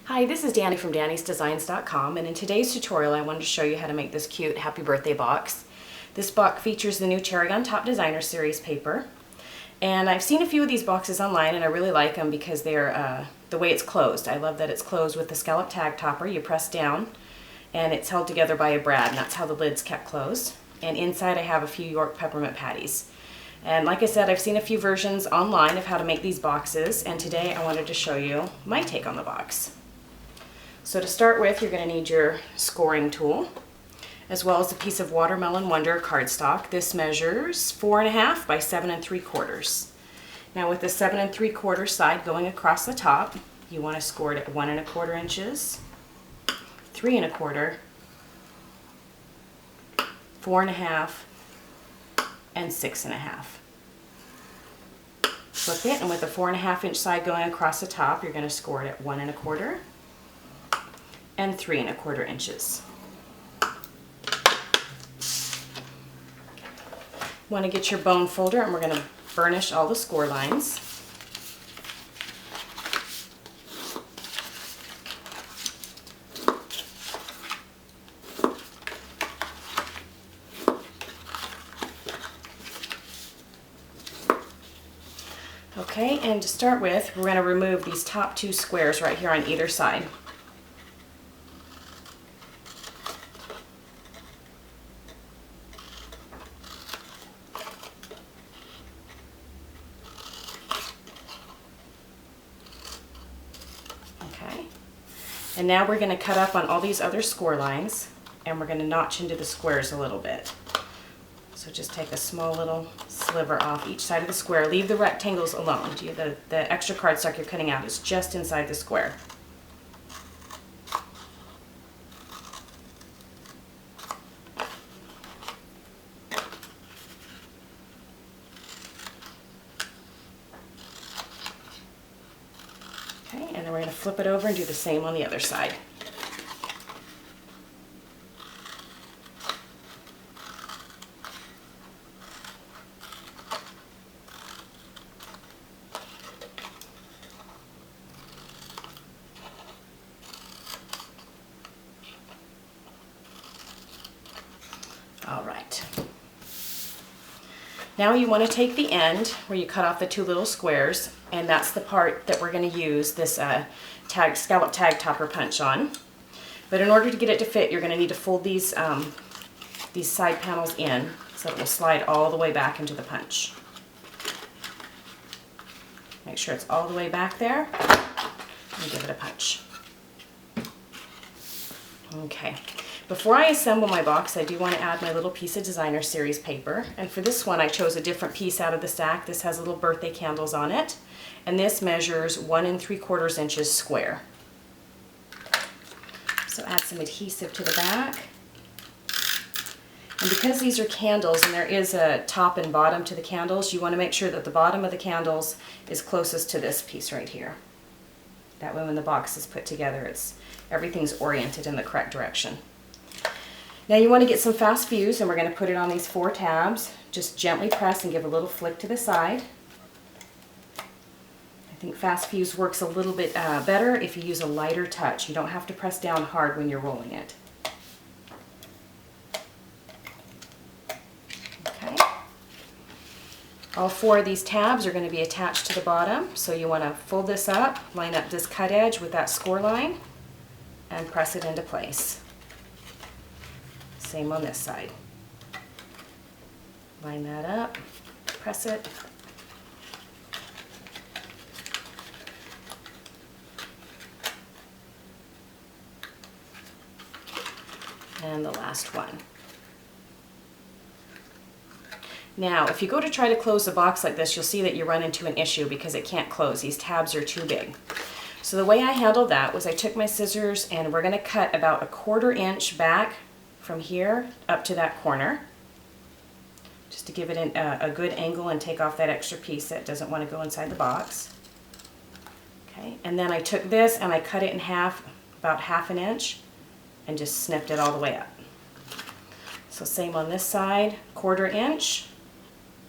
Hi, this is Danny from DannysDesigns.com, and in today's tutorial I wanted to show you how to make this cute happy birthday box. This box features the new Cherry on Top Designer Series paper, and I've seen a few of these boxes online and I really like them because they're the way it's closed. I love that it's closed with the scallop tag topper. You press down and it's held together by a brad, and that's how the lid's kept closed. And inside I have a few York peppermint patties. And like I said, I've seen a few versions online of how to make these boxes, and today I wanted to show you my take on the box. So to start with, you're going to need your scoring tool, as well as a piece of Watermelon Wonder cardstock. This measures 4.5 by 7 3/4. Now with the 7 3/4 side going across the top, you want to score it at 1 1/4 inches, 3 1/4, 4.5, and 6 1/2. Flip it, and with the 4.5 inch side going across the top, you're going to score it at 1 1/4 and 3 1/4 inches. Want to get your bone folder, and we're going to burnish all the score lines. Okay, and to start with, we're going to remove these top two squares right here on either side. Okay, and now we're going to cut up on all these other score lines, and we're going to notch into the squares a little bit. So just take a small little sliver off each side of the square. Leave the rectangles alone. The extra cardstock you're cutting out is just inside the square. Okay, and then we're going to flip it over and do the same on the other side. All right. Now you want to take the end where you cut off the two little squares, and that's the part that we're going to use this scallop tag topper punch on. But in order to get it to fit, you're going to need to fold these side panels in so it will slide all the way back into the punch. Make sure it's all the way back there and give it a punch. Okay. Before I assemble my box, I do want to add my little piece of Designer Series paper. And for this one, I chose a different piece out of the stack. This has little birthday candles on it. And this measures 1 3/4 inches square. So add some adhesive to the back. And because these are candles and there is a top and bottom to the candles, you want to make sure that the bottom of the candles is closest to this piece right here. That way when the box is put together, everything's oriented in the correct direction. Now you want to get some fast fuse, and we're going to put it on these 4 tabs. Just gently press and give a little flick to the side. I think fast fuse works a little bit better if you use a lighter touch. You don't have to press down hard when you're rolling it. Okay. All 4 of these tabs are going to be attached to the bottom, so you want to fold this up, line up this cut edge with that score line, and press it into place. Same on this side. Line that up, press it. And the last one. Now, if you go to try to close the box like this, you'll see that you run into an issue because it can't close. These tabs are too big. So the way I handled that was I took my scissors, and we're going to cut about 1/4 inch back from here up to that corner, just to give it a good angle and take off that extra piece that doesn't want to go inside the box. Okay, and then I took this and I cut it in half, about 1/2 inch, and just snipped it all the way up. So same on this side, 1/4 inch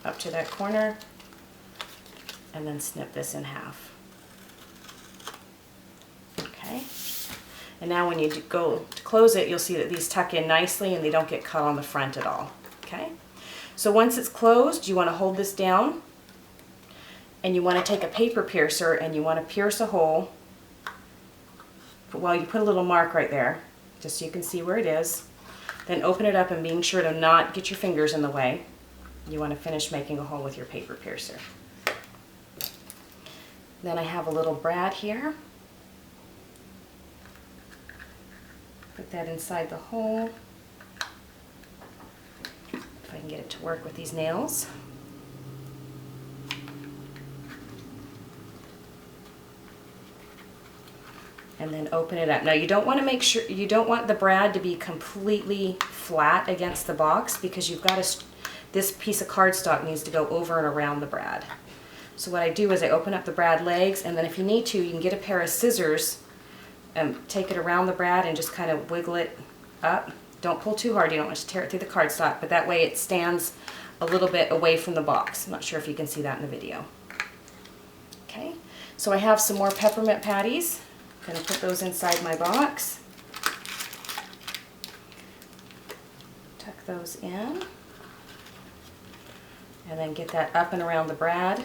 up to that corner, and then snip this in half. Okay, And now when you go to close it, you'll see that these tuck in nicely and they don't get cut on the front at all. Okay? So once it's closed, you want to hold this down and you want to take a paper piercer and you want to pierce a hole. Well, you put a little mark right there, just so you can see where it is. Then open it up and being sure to not get your fingers in the way. You want to finish making a hole with your paper piercer. Then I have a little brad here. Put that inside the hole. If I can get it to work with these nails. And then open it up. Now you don't want to make sure, you don't want the brad to be completely flat against the box because you've got to, this piece of cardstock needs to go over and around the brad. So what I do is I open up the brad legs, and then if you need to, you can get a pair of scissors and take it around the brad and just kind of wiggle it up. Don't pull too hard, you don't want to tear it through the cardstock, but that way it stands a little bit away from the box. I'm not sure if you can see that in the video. Okay, so I have some more peppermint patties. I'm going to put those inside my box. Tuck those in. And then get that up and around the brad.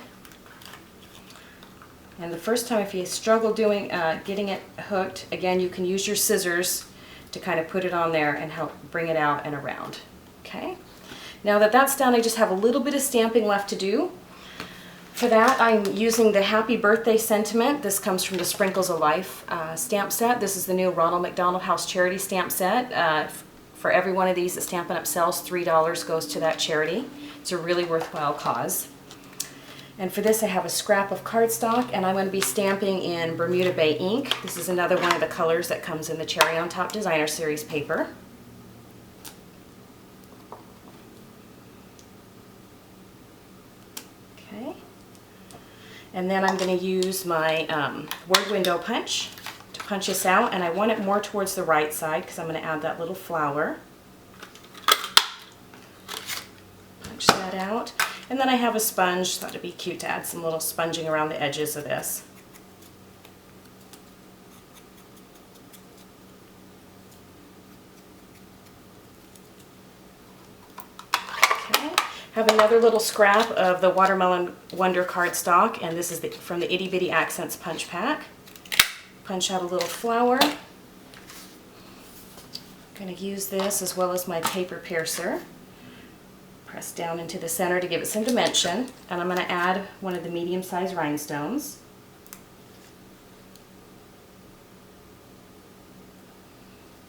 And the first time, if you struggle doing getting it hooked, again, you can use your scissors to kind of put it on there and help bring it out and around. Okay. Now that that's done, I just have a little bit of stamping left to do. For that, I'm using the Happy Birthday Sentiment. This comes from the Sprinkles of Life stamp set. This is the new Ronald McDonald House Charity stamp set. For every one of these that Stampin' Up! Sells, $3 goes to that charity. It's a really worthwhile cause. And for this I have a scrap of cardstock, and I'm going to be stamping in Bermuda Bay ink. This is another one of the colors that comes in the Cherry on Top Designer Series paper. Okay. And then I'm going to use my word window punch to punch this out, and I want it more towards the right side because I'm going to add that little flower. Punch that out. And then I have a sponge. Thought it'd be cute to add some little sponging around the edges of this. Okay. Have another little scrap of the Watermelon Wonder cardstock, and this is from the Itty Bitty Accents Punch Pack. Punch out a little flower. I'm going to use this as well as my paper piercer. Press down into the center to give it some dimension, and I'm going to add one of the medium-sized rhinestones.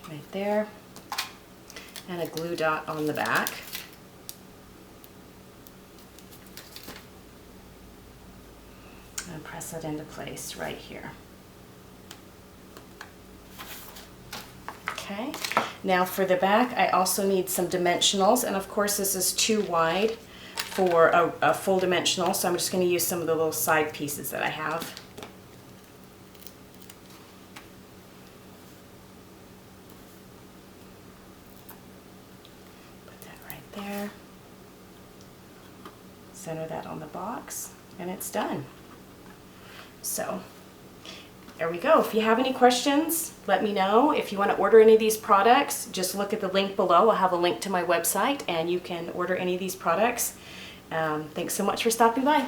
Right there. And a glue dot on the back. And press that into place right here. Okay. Now for the back, I also need some dimensionals, and of course this is too wide for a full dimensional, so I'm just going to use some of the little side pieces that I have. Put that right there. Center that on the box, and it's done. So there we go. If you have any questions, let me know. If you want to order any of these products, just look at the link below. I'll have a link to my website and you can order any of these products. Thanks so much for stopping by.